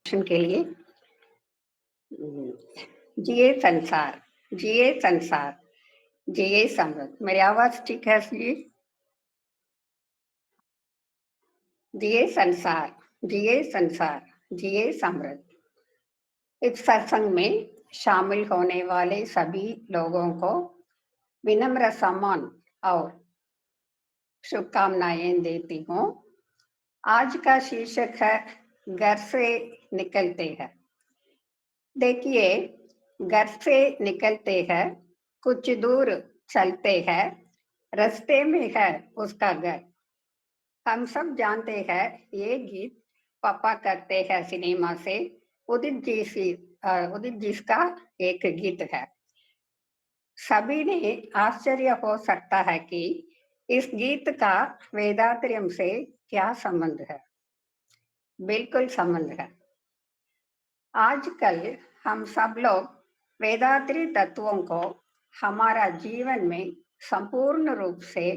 के लिए जिए संसार, जिए संसार, जिए समृद्ध। मेरी आवाज ठीक है जी? जिए संसार, जिए संसार, जिए समृद्ध। इस सत्संग में शामिल होने वाले सभी लोगों को विनम्र सम्मान और शुभकामनाएं देती हूँ। आज का शीर्षक है घर से निकलते हैं। देखिए, घर से निकलते हैं, कुछ दूर चलते हैं, रास्ते में है उसका घर। हम सब जानते हैं ये गीत पापा करते हैं सिनेमा से उदित जी का एक गीत है। सभी ने आश्चर्य हो सकता है कि इस गीत का वेदांतर्यम से क्या संबंध है। बिल्कुल संबंध है। आजकल हम सब लोग वेदांतरी तत्वों को हमारा जीवन में संपूर्ण रूप से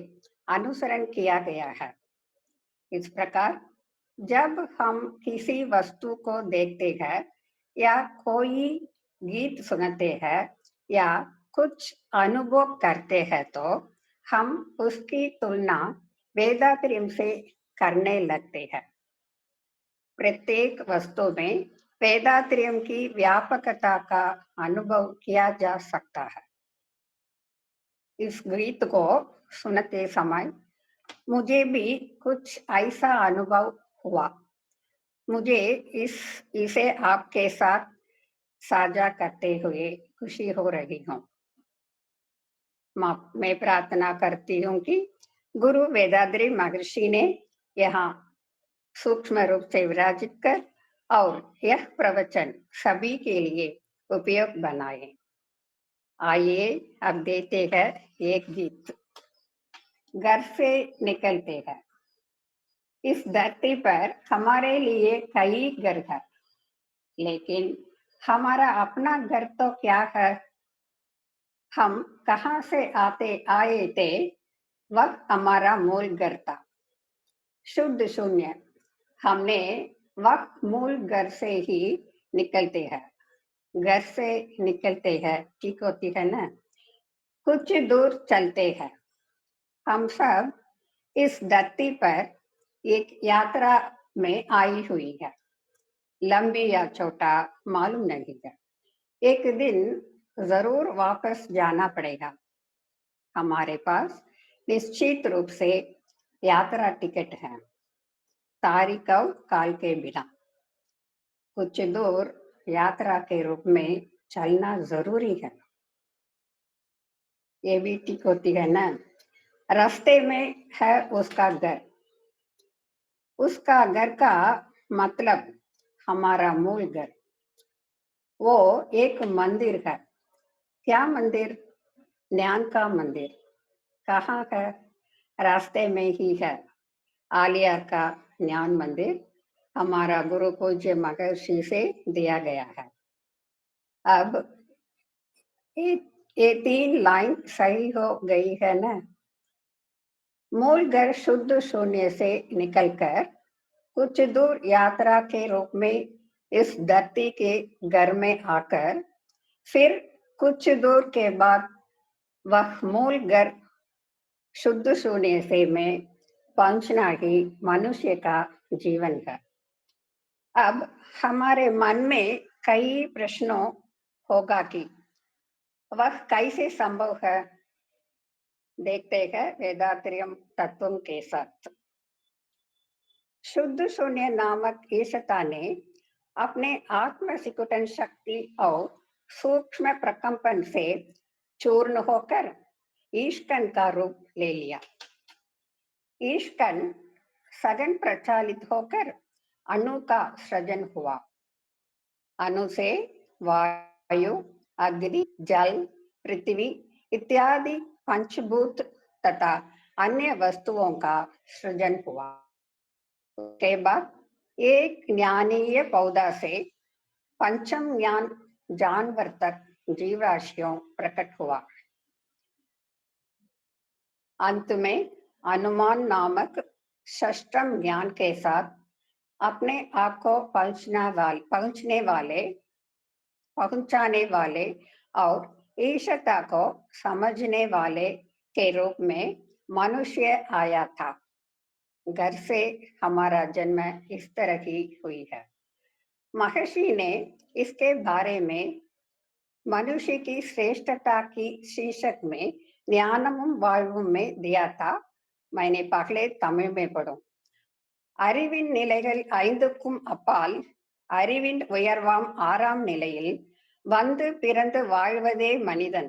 अनुसरण किया गया है। इस प्रकार जब हम किसी वस्तु को देखते हैं या कोई गीत सुनते हैं या कुछ अनुभव करते हैं तो हम उसकी तुलना वेदांतर्यम से करने लगते हैं। प्रत्येक वस्तु में वेदांतर्यम की व्यापकता का अनुभव किया जा सकता है। इस गीत को सुनते समय मुझे भी कुछ ऐसा अनुभव हुआ। मुझे इसे आपके साथ साझा करते हुए खुशी हो रही हूँ। मैं प्रार्थना करती हूँ कि गुरु वेदाद्री महर्षि ने यहाँ सूक्ष्म रूप से विराजित कर और यह प्रवचन सभी के लिए उपयोग बनाए। आइए अब देते हैं एक गीत। घर से निकलते हैं। इस धरती पर हमारे लिए कई घर है, लेकिन हमारा अपना घर तो क्या है? हम कहाँ से आए थे, वह हमारा मूल घर था। शुद्ध शून्य। हमने वह मूल घर से ही निकलते हैं। घर से निकलते हैं, ठीक होती है ना? कुछ दूर चलते हैं। हम सब इस धरती पर एक यात्रा में आई हुई है। लंबी या छोटा मालूम नहीं है। एक दिन जरूर वापस जाना पड़ेगा। हमारे पास निश्चित रूप से यात्रा टिकट है, तारीख और काल के बिना। कुछ दूर यात्रा के रूप में चलना जरूरी है। ये भी ठीक होती है ना? रास्ते में है उसका घर। उसका घर का मतलब हमारा मूल घर। वो एक मंदिर है। क्या मंदिर? ज्ञान का मंदिर। कहाँ है? रास्ते में ही है। आलिया का ज्ञान मंदिर हमारा गुरु पूज्य महर्षि से दिया गया है। अब ये, ये 3 लाइन सही हो गई है ना? मूल घर शुद्ध शून्य से निकलकर कुछ दूर यात्रा के रूप में इस धरती के घर में आकर फिर कुछ दूर के बाद वह मूल घर शुद्ध शून्य से में पहुंचना ही मनुष्य का जीवन है। अब हमारे मन में कई प्रश्नों होगा कि वह कैसे संभव है। देखते हैं वेदांतर्यम तत्व के साथ। शुद्ध शून्य नामक ईशता ने अपने आत्म सिकुटन शक्ति और सूक्ष्म प्रकंपन से चूर्ण होकर ईशकन का रूप ले लिया। ईशकन सघन प्रचालित होकर अणु का सृजन हुआ। अणु से वायु, अग्नि, जल, पृथ्वी इत्यादि पंचभूत तथा अन्य वस्तुओं का सृजन हुआ। उसके बाद एक ज्ञानीय पौधा से पंचम ज्ञान जानवर तक जीवराशियों प्रकट हुआ। अंत में अनुमान नामक षष्ठम ज्ञान के साथ अपने आप को पहुंचाने वाले और ईशता को समझने वाले के रूप में मनुष्य आया था। घर से हमारा जन्म इस तरह की हुई है। महर्षि ने इसके बारे में मनुष्य की श्रेष्ठता की शीर्षक में ज्ञानमुम வாழ்வும் में दिया था। मैंने पहले तमिழ் में पढ़ो। அறிவின் நிலைகள் ஐந்துக்கும் அப்பால் அறிவின் உயர்வாம் ஆறாம் நிலையில் வந்து பிறந்து வாழ்வதே मनिदन,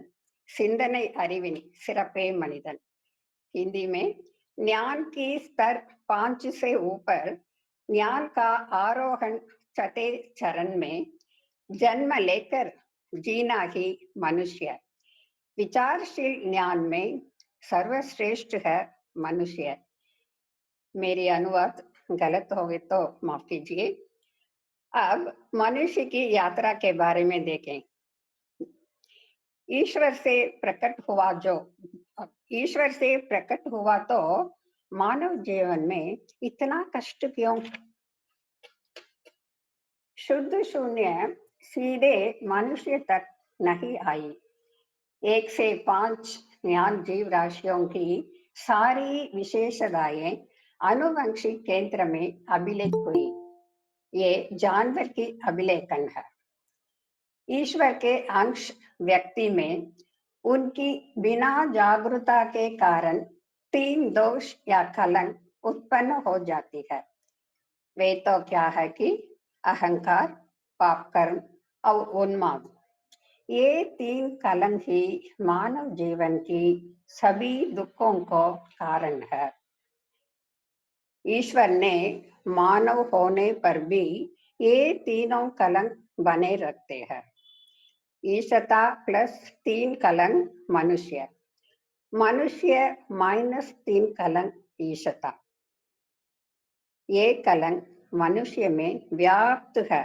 सिंधने அறிவின் सिरपे मनिदन। हिंदी में ज्ञान की स्तर 5 से ऊपर ज्ञान का आरोहण चौथे चरण में जन्म लेकर जीना ही मनुष्य। विचारशील ज्ञान में सर्वश्रेष्ठ है मनुष्य। मेरी अनुवाद गलत हो गए तो माफ कीजिए। अब मनुष्य की यात्रा के बारे में देखें। ईश्वर से प्रकट हुआ तो मानव जीवन में इतना कष्ट क्यों? शुद्ध शून्य सीधे मनुष्य तक नहीं आई। 1 से 5 ज्ञान जीव राशियों की सारी विशेषताएं आनुवंशिक केंद्र में अभिलेख हुई। ये जानवर की अभिलेखन है। ईश्वर के अंश व्यक्ति में उनकी बिना जागरूकता के कारण 3 दोष या कलंक उत्पन्न हो जाती है। वे तो क्या है कि अहंकार, पाप कर्म और उन्माद। ये 3 कलंक ही मानव जीवन की सभी दुखों को कारण है। ईश्वर ने मानव होने पर भी ये तीनों कलंक बने रखते हैं। ईशता प्लस 3 कलंक मनुष्य, मनुष्य -3 कलंक ईशता। ये कलंक मनुष्य में व्याप्त है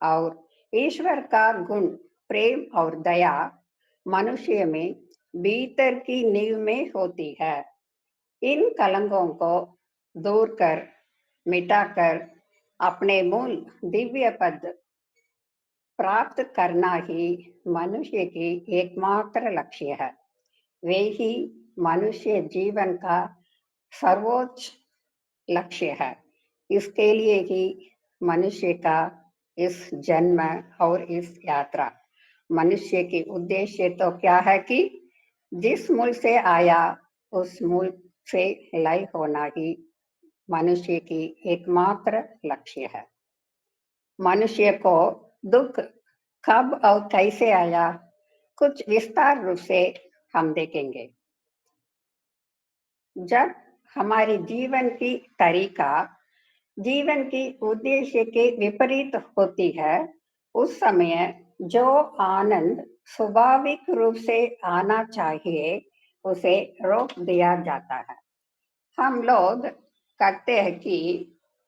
और ईश्वर का गुण प्रेम और दया मनुष्य में भीतर की नींव में होती है। इन कलंकों को दूर कर मिटाकर अपने मूल दिव्य पद प्राप्त करना ही मनुष्य की एकमात्र लक्ष्य है। वे ही मनुष्य जीवन का सर्वोच्च लक्ष्य है। इसके लिए ही मनुष्य का इस जन्म और इस यात्रा। मनुष्य की उद्देश्य तो क्या है कि जिस मूल से आया उस मूल से लय होना ही मनुष्य की एकमात्र लक्ष्य है। मनुष्य को दुख कब और कैसे आया, कुछ विस्तार रूप से हम देखेंगे। जब हमारी जीवन की तरीका जीवन की उद्देश्य के विपरीत होती है, उस समय जो आनंद स्वाभाविक रूप से आना चाहिए उसे रोक दिया जाता है। हम लोग कहते हैं कि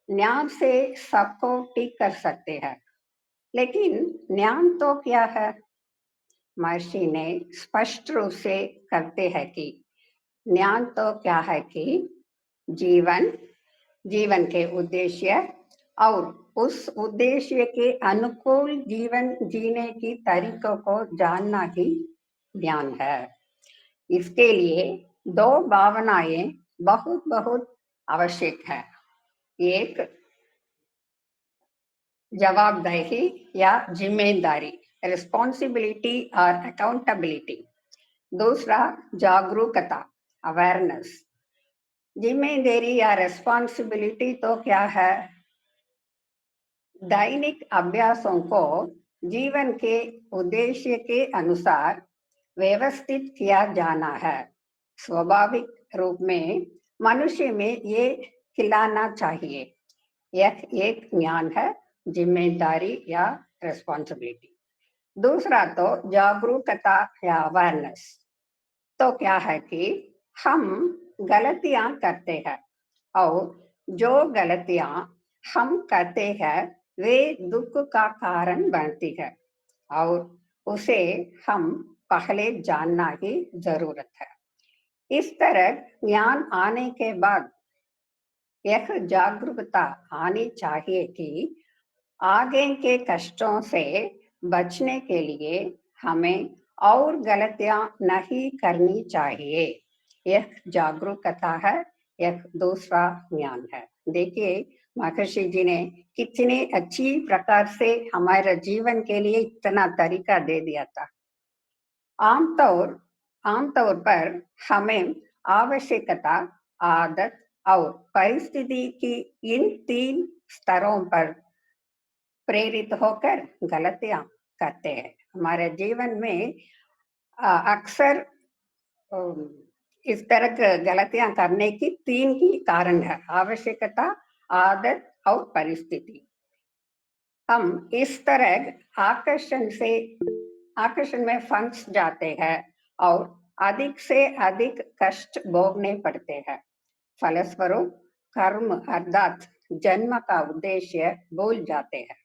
ज्ञान से सबको ठीक कर सकते हैं, लेकिन ज्ञान तो क्या है? महर्षि ने स्पष्ट रूप से कहते हैं कि ज्ञान तो क्या है कि जीवन के उद्देश्य और उस उद्देश्य के अनुकूल जीवन जीने की तरीकों को जानना ही ज्ञान है। इसके लिए 2 भावनाएं बहुत बहुत आवश्यक है। एक जवाबदेही या जिम्मेदारी, रिस्पॉन्सिबिलिटी और अकाउंटेबिलिटी। दूसरा जागरूकता, अवेयरनेस। जिम्मेदारी या रिस्पॉन्सिबिलिटी तो क्या है? दैनिक अभ्यासों को जीवन के उद्देश्य के अनुसार व्यवस्थित किया जाना है। स्वाभाविक रूप में मनुष्य में ये खिलाना चाहिए। यह एक ज्ञान है, जिम्मेदारी या रिस्पॉन्सिबिलिटी। दूसरा तो जागरूकता या अवेयरनेस। तो क्या है कि हम गलतियां करते हैं और जो गलतियां हम करते हैं वे दुख का कारण बनती है और उसे हम पहले जानना ही जरूरत है। इस तरह ज्ञान आने के बाद यह जागरूकता आनी चाहिए कि आगे के कष्टों से बचने के लिए हमें और गलतियां नहीं करनी चाहिए। यह जागरूकता है, यह दूसरा ज्ञान है। देखिए, महर्षि जी ने कितनी अच्छी प्रकार से हमारे जीवन के लिए इतना तरीका दे दिया था। आमतौर आमतौर पर हमें आवश्यकता, आदत और परिस्थिति की इन तीन स्तरों पर प्रेरित होकर गलतियां करते हैं। हमारे जीवन में अक्सर अम, इस तरह की गलतियां करने की तीन ही कारण है: आवश्यकता, आदत और परिस्थिति। हम इस तरह आकर्षण में फंस जाते हैं और अधिक से अधिक कष्ट भोगने पड़ते हैं। फलस्वरूप कर्म अर्थात जन्म का उद्देश्य भूल जाते हैं।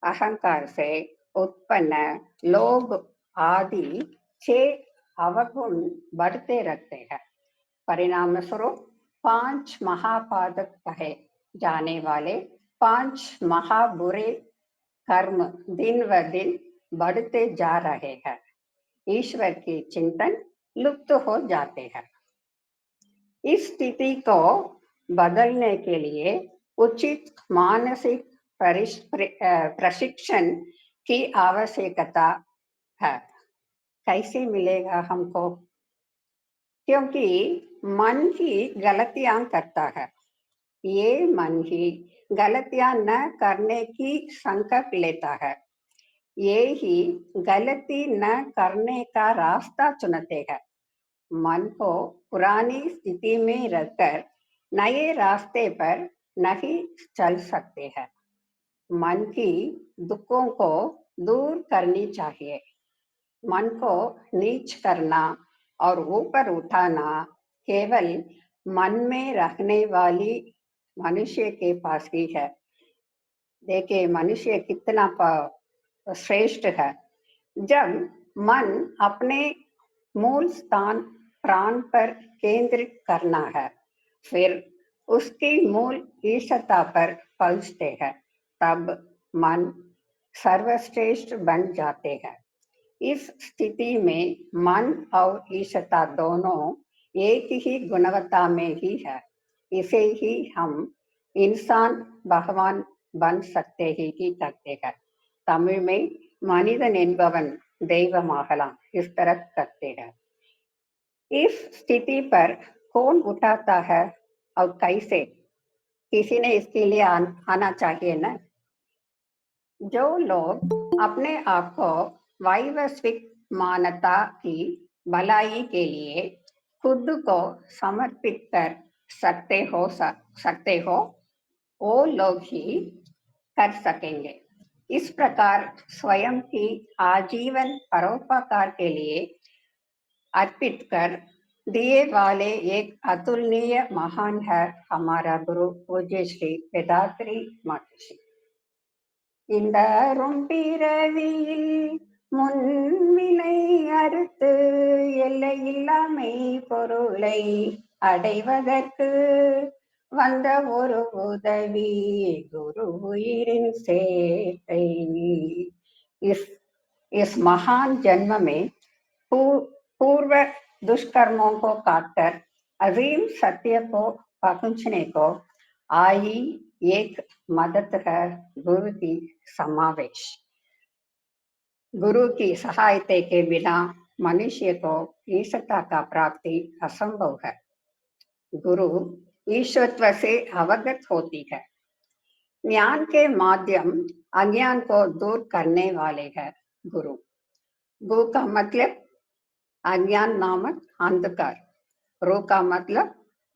अहंकार से उत्पन्न लोभ आदि 6 अवगुण बढ़ते रहते हैं। परिणाम स्वरूप 5 महापातक कहे जाने वाले 5 महाबुरे कर्म दिन व दिन बढ़ते जा रहे हैं। ईश्वर के चिंतन लुप्त हो जाते हैं। इस स्थिति को बदलने के लिए उचित मानसिक प्रशिक्षण की आवश्यकता है। कैसे मिलेगा हमको? क्योंकि मन ही गलतियां करता है। ये मन ही गलतियां न करने की संकल्प लेता है। ये ही गलती न करने का रास्ता चुनते हैं। मन को पुरानी स्थिति में रखकर नए रास्ते पर नहीं चल सकते हैं। मन की दुखों को दूर करनी चाहिए। मन को नीच करना और ऊपर उठाना केवल मन में रखने वाली मनुष्य के पास ही है। देखिए, मनुष्य कितना श्रेष्ठ है। जब मन अपने मूल स्थान प्राण पर केंद्रित करना है, फिर उसकी मूल ईशता पर पहुंचते हैं, तब मन सर्वश्रेष्ठ बन जाते हैं। इस स्थिति में मन और ईशता दोनों एक ही गुणवत्ता में ही है। इसे ही हम इंसान भगवान बन सकते ही करते हैं। तमिल में மனிதன் என்பவன் தெய்வமாகலாம், इस तरह करते हैं। इस स्थिति पर कौन उठाता है और कैसे? किसी ने इसके लिए आना चाहिए ना। जो लोग अपने आप को वैश्विक मानवता की भलाई के लिए खुद को समर्पित कर सकते हो, वो लोग ही कर सकेंगे। इस प्रकार स्वयं की आजीवन परोपकार के लिए अर्पित कर दिए वाले एक अतुलनीय महान है हमारा गुरु पूज्य श्री वेदाद्री महर्षि। இந்த பிறவியில் முன்வினை அறுத்து எல்லையில்லாமை பொருளை அடைவதற்கு வந்த ஒரு உதவி குரு உயிரின் சேத்தை। इस महान जन्म में पूर्व दुष्कर्मों को काटकर अजीम सत्य को पहुंचने को आई एक मदद है गुरु की समावेश। गुरु की सहायता के बिना मनुष्य को ईश्वरता का प्राप्ति असंभव है। गुरु ईश्वरत्व से अवगत होती है। ज्ञान के माध्यम अज्ञान को दूर करने वाले हैं गुरु। गु का मतलब अज्ञान नामक अंधकार, रू का मतलब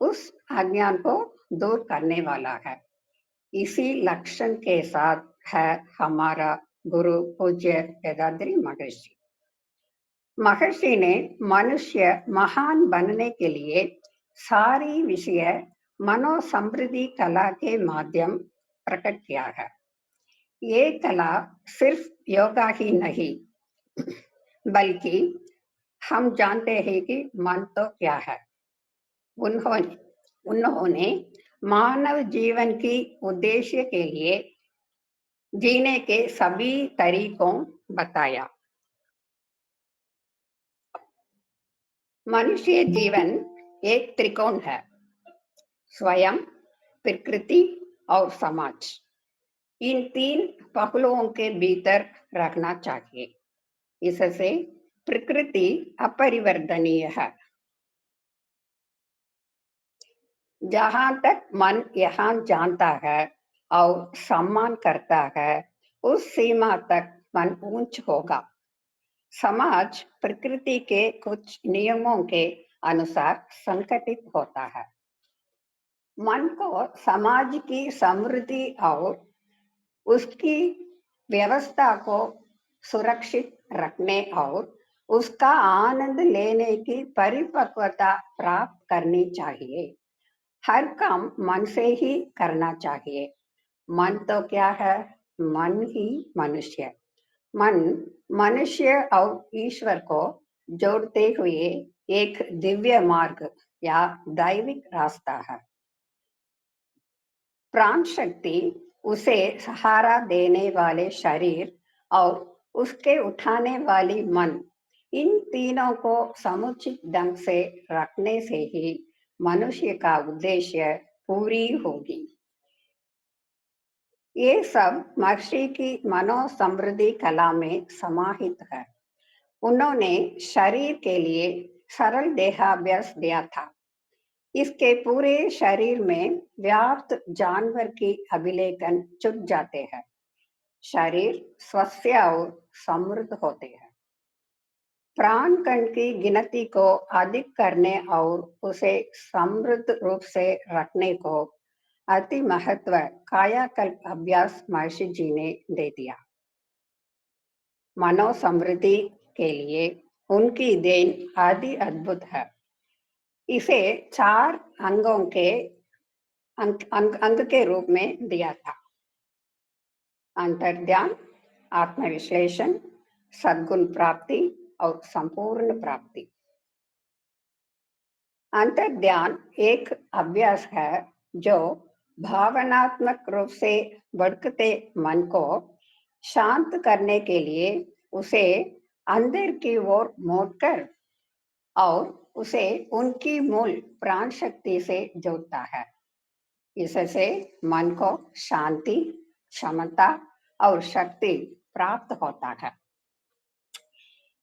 उस अज्ञान को दूर करने वाला है। इसी लक्षण के साथ है हमारा गुरु पूज्य वेदाद्री महर्षि। महर्षि ने मनुष्य महान बनने के लिए सारी विषय मनोसमृद्धि कला के माध्यम प्रकट किया है। ये कला सिर्फ योगा ही नहीं, बल्कि हम जानते हैं कि मन तो क्या है। उन्होंने मानव जीवन की उद्देश्य के लिए जीने के सभी तरीकों बताया। मनुष्य जीवन एक त्रिकोण है, स्वयं, प्रकृति और समाज। इन तीन पहलुओं के भीतर रखना चाहिए। इससे प्रकृति अपरिवर्तनीय है। जहां तक मन यहाँ जानता है और सम्मान करता है, उस सीमा तक मन ऊंच होगा। समाज प्रकृति के कुछ नियमों के अनुसार संगठित होता है। मन को समाज की समृद्धि और उसकी व्यवस्था को सुरक्षित रखने और उसका आनंद लेने की परिपक्वता प्राप्त करनी चाहिए। हर काम मन से ही करना चाहिए। मन तो क्या है? मन ही मनुष्य। मन मनुष्य और ईश्वर को जोड़ते हुए एक दिव्य मार्ग या दैविक रास्ता है। प्राण शक्ति, उसे सहारा देने वाले शरीर और उसके उठाने वाली मन, इन तीनों को समुचित ढंग से रखने से ही मनुष्य का उद्देश्य पूरी होगी। ये सब महर्षि की मनोसमृद्धि कला में समाहित है। उन्होंने शरीर के लिए सरल देहाभ्यास दिया था। इसके पूरे शरीर में व्याप्त जानवर की अभिलेखन चुप जाते हैं। शरीर स्वस्थ और समृद्ध होते हैं। प्राण कण की गिनती को अधिक करने और उसे समृद्ध रूप से रखने को अति महत्व कायाकल्प अभ्यास महर्षि जी ने दे दिया। मनोसमृद्धि के लिए उनकी देन आदि अद्भुत है। इसे 4 अंगों के अंग के रूप में दिया था। अंतर्ध्यान, आत्मविश्लेषण, सद्गुण प्राप्ति और संपूर्ण प्राप्ति। अंतर्ध्यान एक अभ्यास है जो भावनात्मक रूप से भटकते मन को शांत करने के लिए उसे अंदर की ओर मोड़कर और उसे उनकी मूल प्राण शक्ति से जोड़ता है। इससे मन को शांति, क्षमता और शक्ति प्राप्त होता है।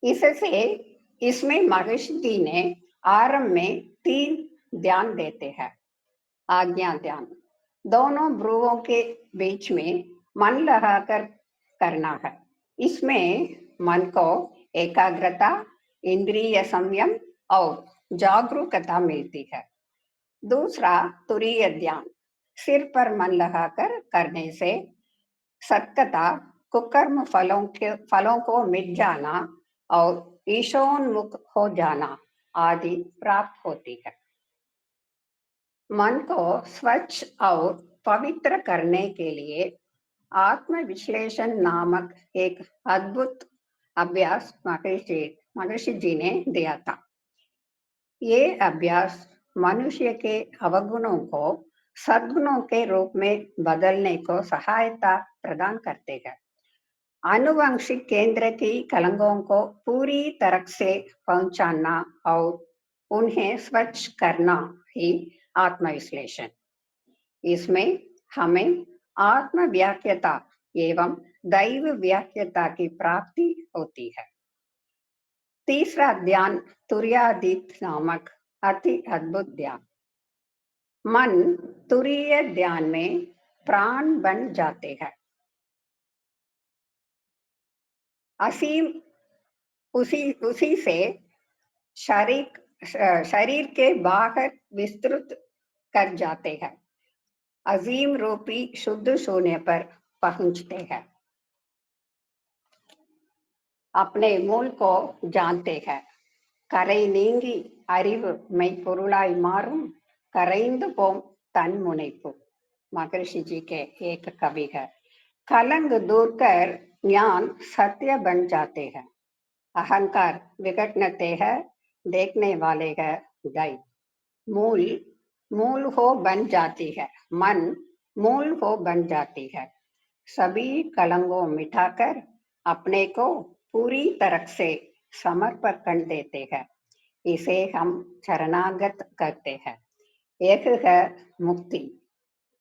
इससे इसमें महर्षि जी ने आरंभ में 3 ध्यान देते हैं। आज्ञा ध्यान, दोनों भ्रुवों के बीच में मन लगाकर करना है। इसमें मन को एकाग्रता, इंद्रिय संयम और जागरूकता मिलती है। दूसरा तुरीय ध्यान, सिर पर मन लगाकर करने से सत्कता, कुकर्म फलों को मिट जाना और ईशोन्मुख हो जाना आदि प्राप्त होती है। मन को स्वच्छ और पवित्र करने के लिए आत्मविश्लेषण नामक एक अद्भुत अभ्यास महर्षि जी ने दिया था। ये अभ्यास मनुष्य के अवगुणों को सद्गुणों के रूप में बदलने को सहायता प्रदान करते हैं। आनुवंशिक केंद्र की कलंकों को पूरी तरह से पहुंचाना और उन्हें स्वच्छ करना ही आत्मविश्लेषण। इसमें हमें आत्म व्याख्यता एवं दैव व्याख्यता की प्राप्ति होती है। तीसरा ध्यान तुर्यादित नामक अति अद्भुत ध्यान। मन तुरीय ध्यान में प्राण बन जाते हैं। असीम उसी से शरीर के बाहर विस्तृत कर जाते हैं। अजीम रूपी शुद्ध शून्य पर पहुंचते हैं। अपने मूल को जानते हैं। கரை நீங்கி அறிவு மெய்ப்பொருளாய் मारूं करेंद पोम तन मुनेपु। महर्षि जी के एक कवि है। कलंक दूर कर ज्ञान सत्य बन जाते हैं। अहंकार विघटनते हैं, देखने वाले है दैव। मूल मूल हो बन जाती है। मन मूल हो बन जाती है। सभी कलंकों मिटाकर अपने को पूरी तरह से समर्पण कर देते हैं। इसे हम शरणागत करते हैं। एक है मुक्ति,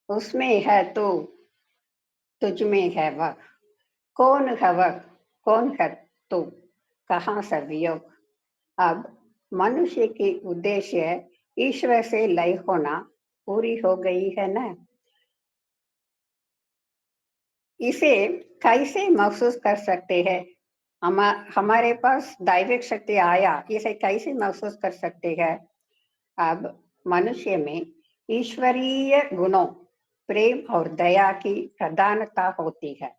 उसमें है तू, तुझ में है वह। कौन है वह? कौन है तू? कहाँ से वियोग? अब मनुष्य की उद्देश्य ईश्वर से लय होना पूरी हो गई है ना। इसे कैसे महसूस कर सकते हैं? हम हमारे पास दैविक शक्ति आया, इसे कैसे महसूस कर सकते हैं? अब मनुष्य में ईश्वरीय गुणों, प्रेम और दया की प्रधानता होती है।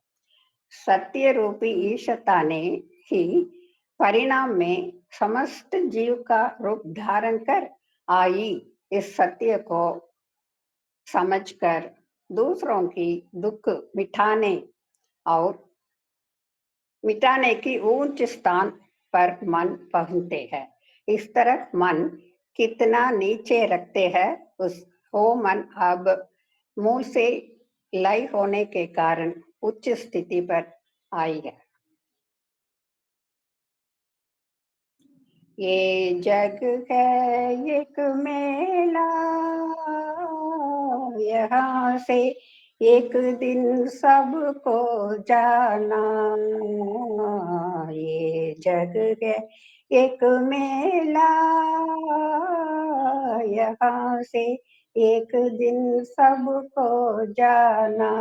सत्य रूपी ईशता ने ही परिणाम में समस्त जीव का रूप धारण कर आई। इस सत्य को समझकर दूसरों की दुख मिटाने और मिटाने की ऊंच स्थान पर मन पहुंचते हैं। इस तरह मन कितना नीचे रखते हैं, उस वो मन अब मूल से लय होने के कारण उच्च स्थिति पर आई है। ये जग है एक मेला, यहाँ से एक दिन सबको जाना। ये जग है एक मेला, यहाँ से एक दिन सबको जाना।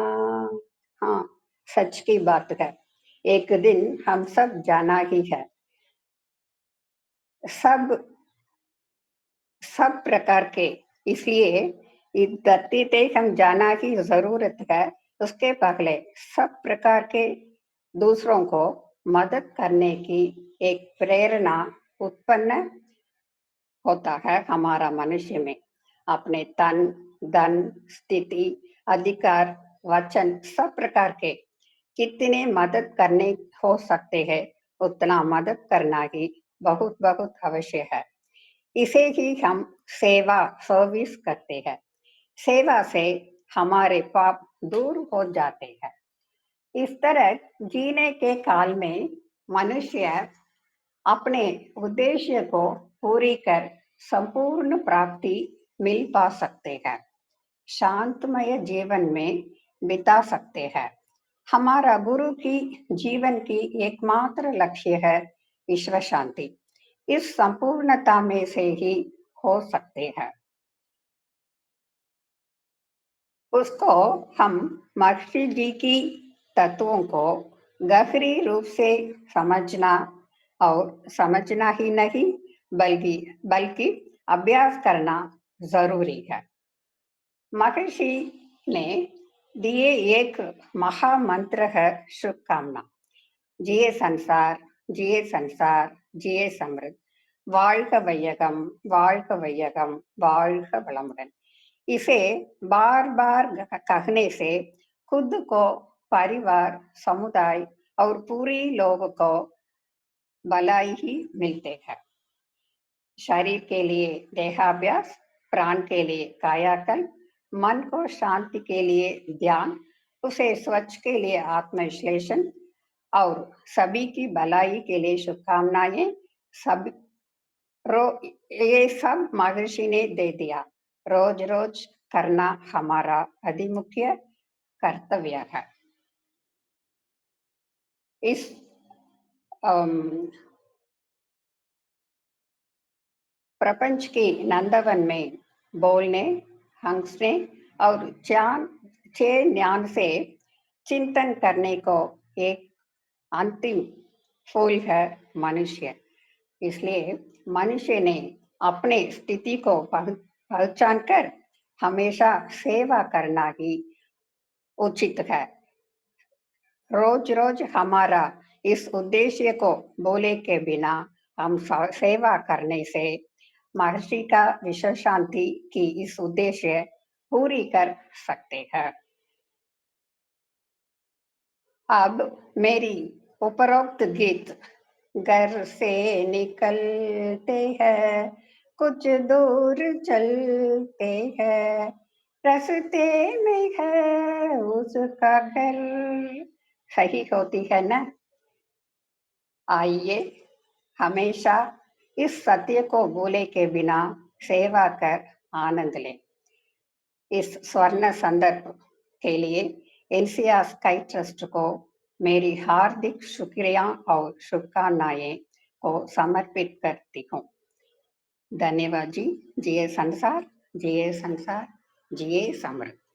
हाँ, सच की बात है। एक दिन हम सब जाना ही है। सब सब प्रकार के, इसलिए इस धरती पे हम जाना की जरूरत है। उसके पहले सब प्रकार के दूसरों को मदद करने की एक प्रेरणा उत्पन्न होता है हमारा मनुष्य में। अपने तन, धन, स्थिति, अधिकार, वचन सब प्रकार के कितने मदद करने हो सकते हैं, उतना मदद करना ही बहुत बहुत अवश्य है। इसे ही हम सेवा, सर्विस करते हैं। सेवा से हमारे पाप दूर हो जाते हैं। इस तरह जीने के काल में मनुष्य अपने उद्देश्य को पूरी कर संपूर्ण प्राप्ति मिल पा सकते हैं, शांतमय जीवन में बिता सकते हैं। हमारा गुरु की जीवन की एकमात्र लक्ष्य है विश्व शांति। इस संपूर्णता में से ही हो सकते हैं। उसको हम महर्षि जी की तत्वों को गहरी रूप से समझना, और समझना ही नहीं बल्कि बल्कि अभ्यास करना जरूरी है। महर्षि ने दिए एक महामंत्र है शुभकामना। जिये संसार, जिये संसार, जिये समृद्ध, வாழ்க வையகம், வாழ்க வையகம், வாழ்க வளமுடன்। इसे बार बार कहने से खुद को, परिवार, समुदाय और पूरी लोग को भलाई ही मिलते हैं। शरीर के लिए देहाभ्यास, प्राण के लिए कायाकल्प, मन को शांति के लिए ध्यान, उसे स्वच्छ के लिए आत्मविश्लेषण और सभी की भलाई के लिए शुभकामनाएं। सब ये सब महर्षि ने दे दिया। रोज रोज करना हमारा अधिमुख्य कर्तव्य है। इस प्रपंच की नंदवन में बोलने, हंसने और ज्ञान से चिंतन करने को एक अंतिम फूल है मनुष्य। इसलिए मनुष्य ने अपने स्थिति को पहचान कर हमेशा सेवा करना ही उचित है। रोज रोज हमारा इस उद्देश्य को बोले के बिना हम सेवा करने से महर्षि का विश्व शांति की इस उद्देश्य पूरी कर सकते हैं। अब मेरी उपरोक्त गीत घर से निकलते हैं, कुछ दूर चलते हैं, रास्ते में है उसका घर। सही होती है ना? आइए हमेशा इस सत्य को भूले के बिना सेवा कर आनंद लें। इस स्वर्ण संदर्भ के लिए एनसीआर स्काई ट्रस्ट को मेरी हार्दिक शुक्रिया और शुभकामनाएं को समर्पित करती हूँ। धन्यवाद जी। जिए संसार, जिए संसार, जिए समृद्ध।